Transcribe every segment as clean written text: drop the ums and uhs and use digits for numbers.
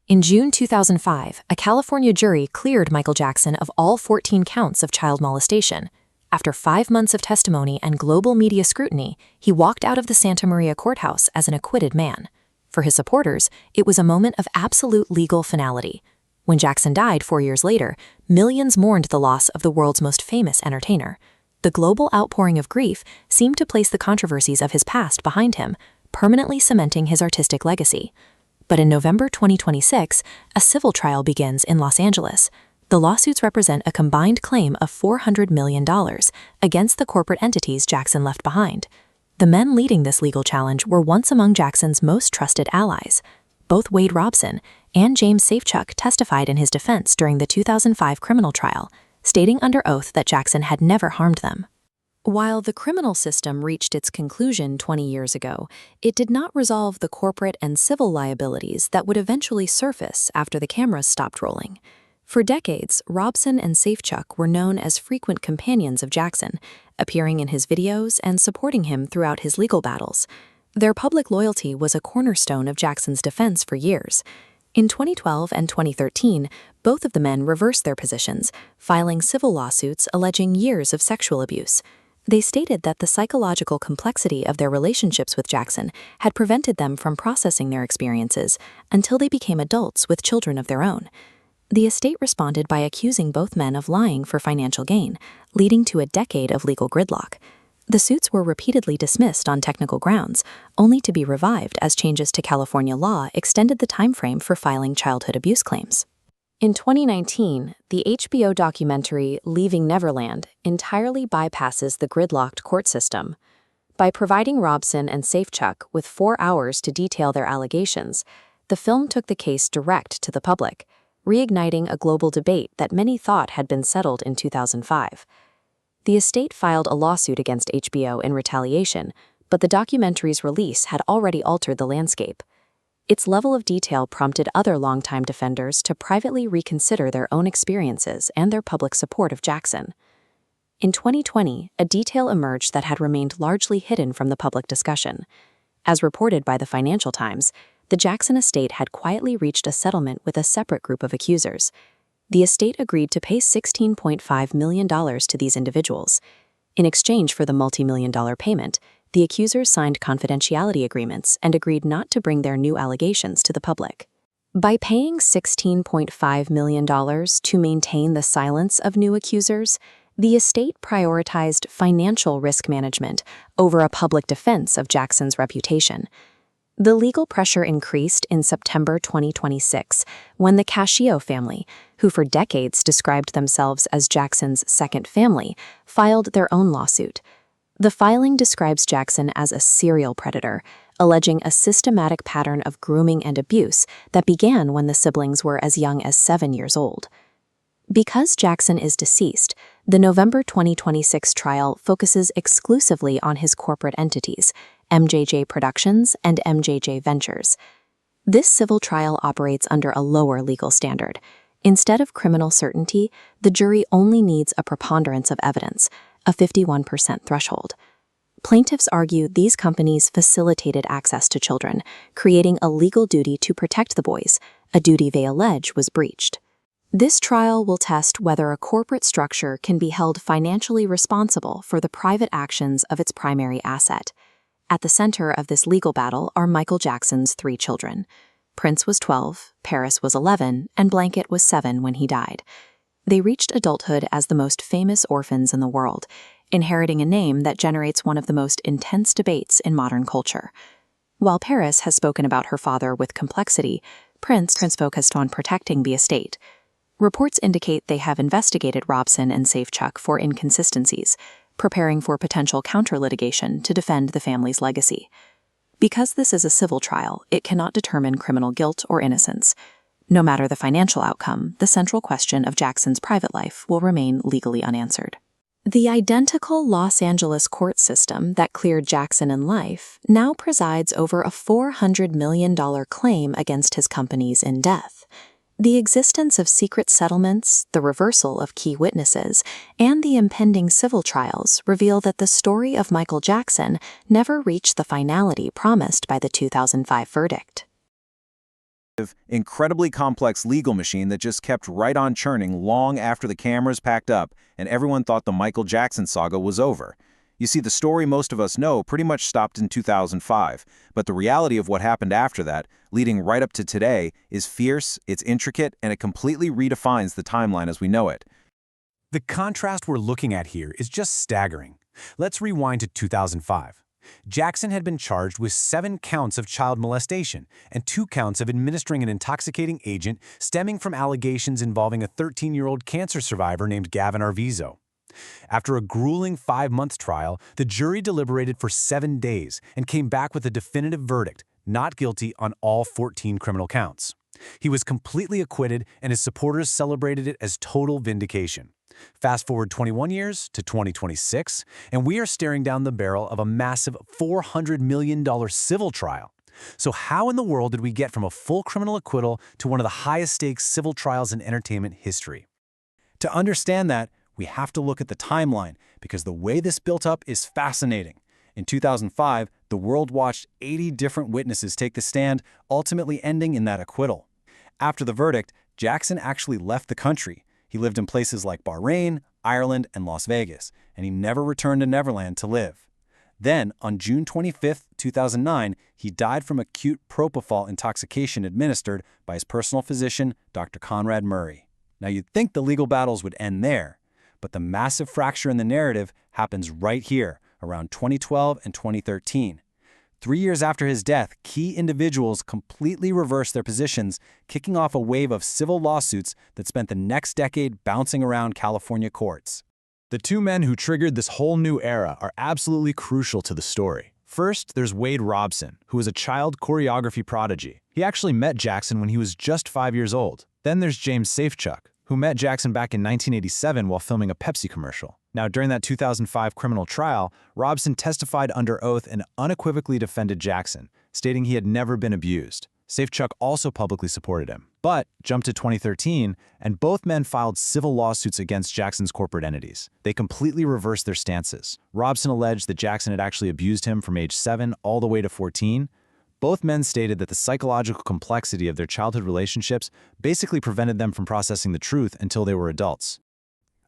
In June 2005, a California jury cleared Michael Jackson of all 14 counts of child molestation. After 5 months of testimony and global media scrutiny, he walked out of the Santa Maria courthouse as an acquitted man. For his supporters, it was a moment of absolute legal finality. When Jackson died 4 years later, millions mourned the loss of the world's most famous entertainer. The global outpouring of grief seemed to place the controversies of his past behind him, permanently cementing his artistic legacy. But in November 2026, a civil trial begins in Los Angeles. The lawsuits represent a combined claim of $400 million against the corporate entities Jackson left behind. The men leading this legal challenge were once among Jackson's most trusted allies. Both Robson and James Safechuck testified in his defense during the 2005 criminal trial, stating under oath that Jackson had never harmed them. While the criminal system reached its conclusion 20 years ago, it did not resolve the corporate and civil liabilities that would eventually surface after the cameras stopped rolling. For decades, Robson and Safechuck were known as frequent companions of Jackson, appearing in his videos and supporting him throughout his legal battles. Their public loyalty was a cornerstone of Jackson's defense for years. In 2012 and 2013, both of the men reversed their positions, filing civil lawsuits alleging years of sexual abuse. They stated that the psychological complexity of their relationships with Jackson had prevented them from processing their experiences until they became adults with children of their own. The estate responded by accusing both men of lying for financial gain, leading to a decade of legal gridlock. The suits were repeatedly dismissed on technical grounds, only to be revived as changes to California law extended the timeframe for filing childhood abuse claims. In 2019, the HBO documentary Leaving Neverland entirely bypasses the gridlocked court system. By providing Robson and Safechuck with 4 hours to detail their allegations, the film took the case direct to the public, reigniting a global debate that many thought had been settled in 2005. The estate filed a lawsuit against HBO in retaliation, but the documentary's release had already altered the landscape. Its level of detail prompted other longtime defenders to privately reconsider their own experiences and their public support of Jackson. In 2020, a detail emerged that had remained largely hidden from the public discussion. As reported by the Financial Times, the Jackson estate had quietly reached a settlement with a separate group of accusers. The estate agreed to pay $16.5 million to these individuals. In exchange for the multi-million-dollar payment, the accusers signed confidentiality agreements and agreed not to bring their new allegations to the public. By paying $16.5 million to maintain the silence of new accusers, the estate prioritized financial risk management over a public defense of Jackson's reputation. The legal pressure increased in September 2026 when the Cascio family, who for decades described themselves as Jackson's second family, filed their own lawsuit. The filing describes Jackson as a serial predator, alleging a systematic pattern of grooming and abuse that began when the siblings were as young as 7 years old. Because Jackson is deceased, the November 2026 trial focuses exclusively on his corporate entities, MJJ Productions and MJJ Ventures. This civil trial operates under a lower legal standard. Instead of criminal certainty, the jury only needs a preponderance of evidence, a 51% threshold. Plaintiffs argue these companies facilitated access to children, creating a legal duty to protect the boys, a duty they allege was breached. This trial will test whether a corporate structure can be held financially responsible for the private actions of its primary asset. At the center of this legal battle are Michael Jackson's 3 children. Prince was 12, Paris was 11, and Blanket was 7 when he died. They reached adulthood as the most famous orphans in the world, inheriting a name that generates one of the most intense debates in modern culture. While Paris has spoken about her father with complexity, Prince focused on protecting the estate. Reports indicate they have investigated Robson and Safechuck for inconsistencies, preparing for potential counter-litigation to defend the family's legacy. Because this is a civil trial, it cannot determine criminal guilt or innocence. No matter the financial outcome, the central question of Jackson's private life will remain legally unanswered. The identical Los Angeles court system that cleared Jackson in life now presides over a $400 million claim against his companies in death. The existence of secret settlements, the reversal of key witnesses, and the impending civil trials reveal that the story of Michael Jackson never reached the finality promised by the 2005 verdict. Incredibly complex legal machine that just kept right on churning long after the cameras packed up and everyone thought the Michael Jackson saga was over. You see, the story most of us know pretty much stopped in 2005, but the reality of what happened after that, leading right up to today, is fierce, it's intricate, and it completely redefines the timeline as we know it. The contrast we're looking at here is just staggering. Let's rewind to 2005. Jackson had been charged with 7 counts of child molestation and 2 counts of administering an intoxicating agent stemming from allegations involving a 13-year-old cancer survivor named Gavin Arvizo. After a grueling 5-month trial, the jury deliberated for 7 days and came back with a definitive verdict, not guilty on all 14 criminal counts. He was completely acquitted, and his supporters celebrated it as total vindication. Fast forward 21 years to 2026, and we are staring down the barrel of a massive $400 million civil trial. So how in the world did we get from a full criminal acquittal to one of the highest stakes civil trials in entertainment history? To understand that, we have to look at the timeline, because the way this built up is fascinating. In 2005, the world watched 80 different witnesses take the stand, ultimately ending in that acquittal. After the verdict, Jackson actually left the country. He lived in places like Bahrain, Ireland, and Las Vegas, and he never returned to Neverland to live. Then, on June 25, 2009, he died from acute propofol intoxication administered by his personal physician, Dr. Conrad Murray. Now, you'd think the legal battles would end there, but the massive fracture in the narrative happens right here, around 2012 and 2013. 3 years after his death, key individuals completely reversed their positions, kicking off a wave of civil lawsuits that spent the next decade bouncing around California courts. The 2 men who triggered this whole new era are absolutely crucial to the story. First, there's Wade Robson, who was a child choreography prodigy. He actually met Jackson when he was just 5 years old. Then there's James Safechuck, who met Jackson back in 1987 while filming a Pepsi commercial. Now, during that 2005 criminal trial, Robson testified under oath and unequivocally defended Jackson, stating he had never been abused. Safechuck also publicly supported him. But jump to 2013, and both men filed civil lawsuits against Jackson's corporate entities. They completely reversed their stances. Robson alleged that Jackson had actually abused him from age 7 all the way to 14. Both men stated that the psychological complexity of their childhood relationships basically prevented them from processing the truth until they were adults.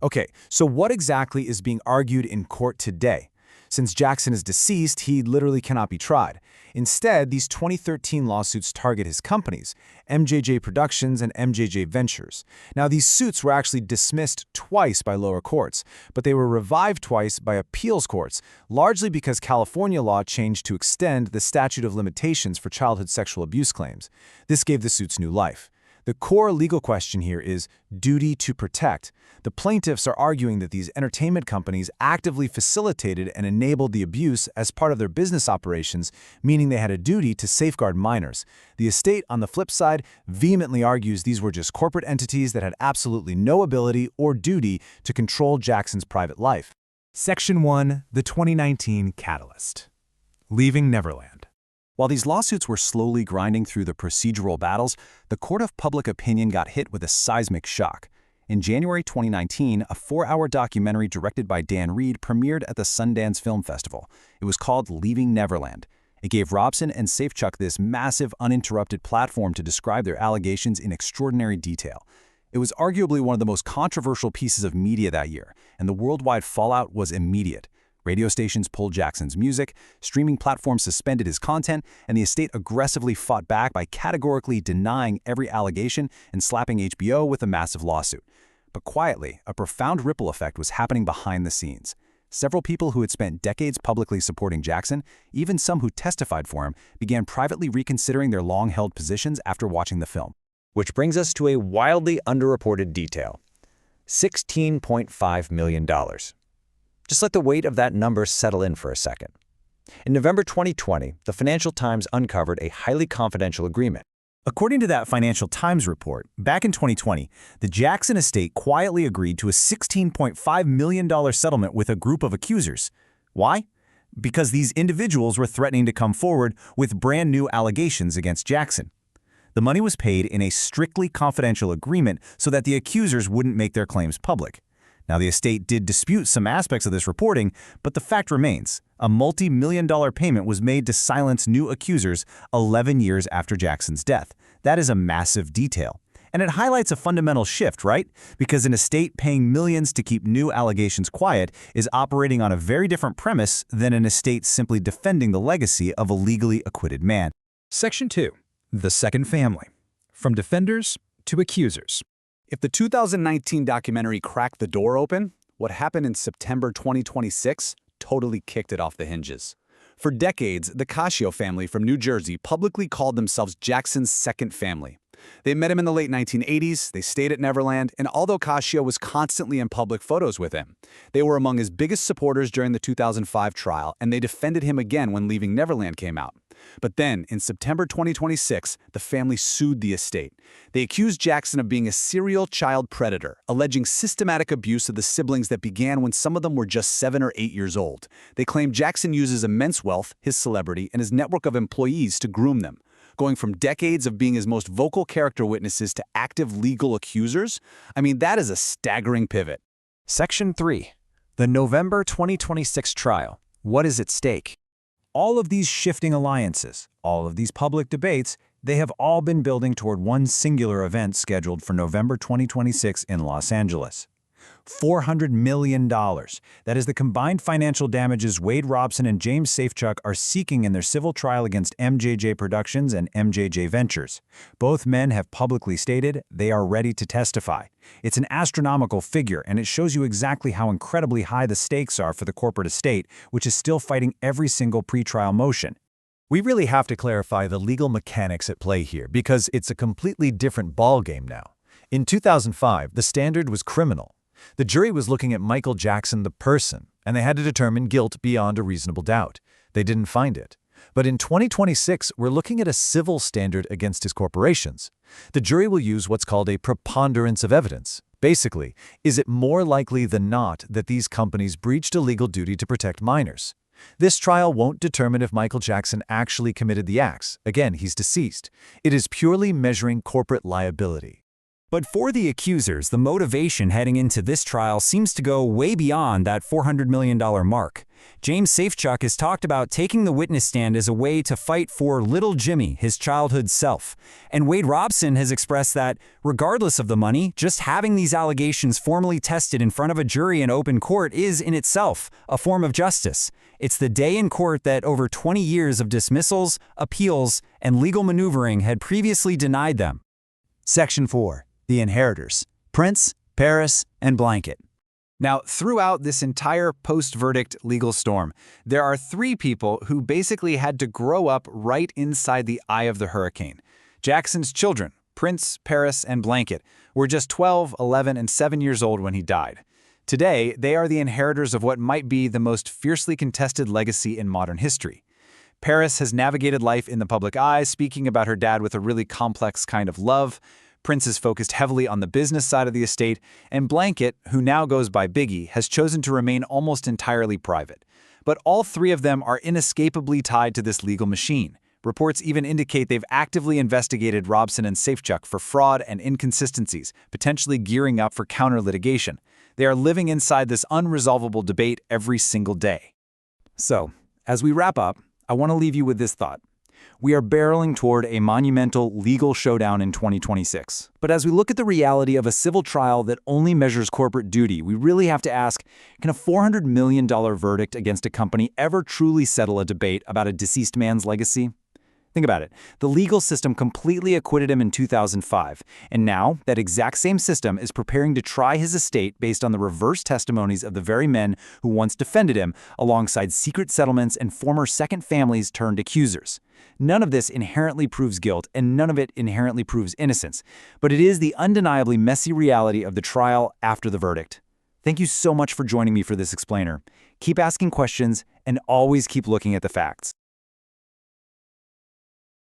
Okay, so what exactly is being argued in court today? Since Jackson is deceased, he literally cannot be tried. Instead, these 2013 lawsuits target his companies, MJJ Productions and MJJ Ventures. Now, these suits were actually dismissed twice by lower courts, but they were revived twice by appeals courts, largely because California law changed to extend the statute of limitations for childhood sexual abuse claims. This gave the suits new life. The core legal question here is duty to protect. The plaintiffs are arguing that these entertainment companies actively facilitated and enabled the abuse as part of their business operations, meaning they had a duty to safeguard minors. The estate, on the flip side, vehemently argues these were just corporate entities that had absolutely no ability or duty to control Jackson's private life. Section 1, the 2019 Catalyst. Leaving Neverland. While these lawsuits were slowly grinding through the procedural battles, the court of public opinion got hit with a seismic shock. In January 2019, a 4-hour documentary directed by Dan Reed premiered at the Sundance Film Festival. It was called Leaving Neverland. It gave Robson and Safechuck this massive, uninterrupted platform to describe their allegations in extraordinary detail. It was arguably one of the most controversial pieces of media that year, and the worldwide fallout was immediate. Radio stations pulled Jackson's music, streaming platforms suspended his content, and the estate aggressively fought back by categorically denying every allegation and slapping HBO with a massive lawsuit. But quietly, a profound ripple effect was happening behind the scenes. Several people who had spent decades publicly supporting Jackson, even some who testified for him, began privately reconsidering their long-held positions after watching the film. Which brings us to a wildly underreported detail: $16.5 million. Just let the weight of that number settle in for a second. In November 2020, the Financial Times uncovered a highly confidential agreement. According to that Financial Times report, back in 2020, the Jackson estate quietly agreed to a $16.5 million settlement with a group of accusers. Why? Because these individuals were threatening to come forward with brand new allegations against Jackson. The money was paid in a strictly confidential agreement so that the accusers wouldn't make their claims public. Now, the estate did dispute some aspects of this reporting, but the fact remains, a multi-million-dollar payment was made to silence new accusers 11 years after Jackson's death. That is a massive detail. And it highlights a fundamental shift, right? Because an estate paying millions to keep new allegations quiet is operating on a very different premise than an estate simply defending the legacy of a legally acquitted man. Section 2. The Second Family. From defenders to accusers. If the 2019 documentary cracked the door open, what happened in September 2026 totally kicked it off the hinges. For decades, the Cascio family from New Jersey publicly called themselves Jackson's second family. They met him in the late 1980s, they stayed at Neverland, and although Cascio was constantly in public photos with him, they were among his biggest supporters during the 2005 trial, and they defended him again when Leaving Neverland came out. But then, in September 2026, the family sued the estate. They accused Jackson of being a serial child predator, alleging systematic abuse of the siblings that began when some of them were just 7 or 8 years old. They claimed Jackson uses immense wealth, his celebrity, and his network of employees to groom them. Going from decades of being his most vocal character witnesses to active legal accusers, I mean, that is a staggering pivot. Section 3. The November 2026 trial. What is at stake? All of these shifting alliances, all of these public debates, they have all been building toward one singular event scheduled for November 2026 in Los Angeles. $400 million. That is the combined financial damages Wade Robson and James Safechuck are seeking in their civil trial against MJJ Productions and MJJ Ventures. Both men have publicly stated they are ready to testify. It's an astronomical figure, and it shows you exactly how incredibly high the stakes are for the corporate estate, which is still fighting every single pretrial motion. We really have to clarify the legal mechanics at play here because it's a completely different ballgame now. In 2005, the standard was criminal. The jury was looking at Michael Jackson, the person, and they had to determine guilt beyond a reasonable doubt. They didn't find it. But in 2026, we're looking at a civil standard against his corporations. The jury will use what's called a preponderance of evidence. Basically, is it more likely than not that these companies breached a legal duty to protect minors? This trial won't determine if Michael Jackson actually committed the acts. Again, he's deceased. It is purely measuring corporate liability. But for the accusers, the motivation heading into this trial seems to go way beyond that $400 million mark. James Safechuck has talked about taking the witness stand as a way to fight for little Jimmy, his childhood self. And Wade Robson has expressed that, regardless of the money, just having these allegations formally tested in front of a jury in open court is, in itself, a form of justice. It's the day in court that over 20 years of dismissals, appeals, and legal maneuvering had previously denied them. Section 4. The inheritors, Prince, Paris, and Blanket. Now, throughout this entire post-verdict legal storm, there are 3 people who basically had to grow up right inside the eye of the hurricane. Jackson's children, Prince, Paris, and Blanket, were just 12, 11, and 7 years old when he died. Today, they are the inheritors of what might be the most fiercely contested legacy in modern history. Paris has navigated life in the public eye, speaking about her dad with a really complex kind of love. Prince is focused heavily on the business side of the estate, and Blanket, who now goes by Biggie, has chosen to remain almost entirely private. But all 3 of them are inescapably tied to this legal machine. Reports even indicate they've actively investigated Robson and Safechuck for fraud and inconsistencies, potentially gearing up for counter-litigation. They are living inside this unresolvable debate every single day. So, as we wrap up, I want to leave you with this thought. We are barreling toward a monumental legal showdown in 2026. But as we look at the reality of a civil trial that only measures corporate duty, we really have to ask, can a $400 million verdict against a company ever truly settle a debate about a deceased man's legacy? Think about it. The legal system completely acquitted him in 2005, and now that exact same system is preparing to try his estate based on the reverse testimonies of the very men who once defended him, alongside secret settlements and former second families turned accusers. None of this inherently proves guilt, and none of it inherently proves innocence, but it is the undeniably messy reality of the trial after the verdict. Thank you so much for joining me for this explainer. Keep asking questions, and always keep looking at the facts.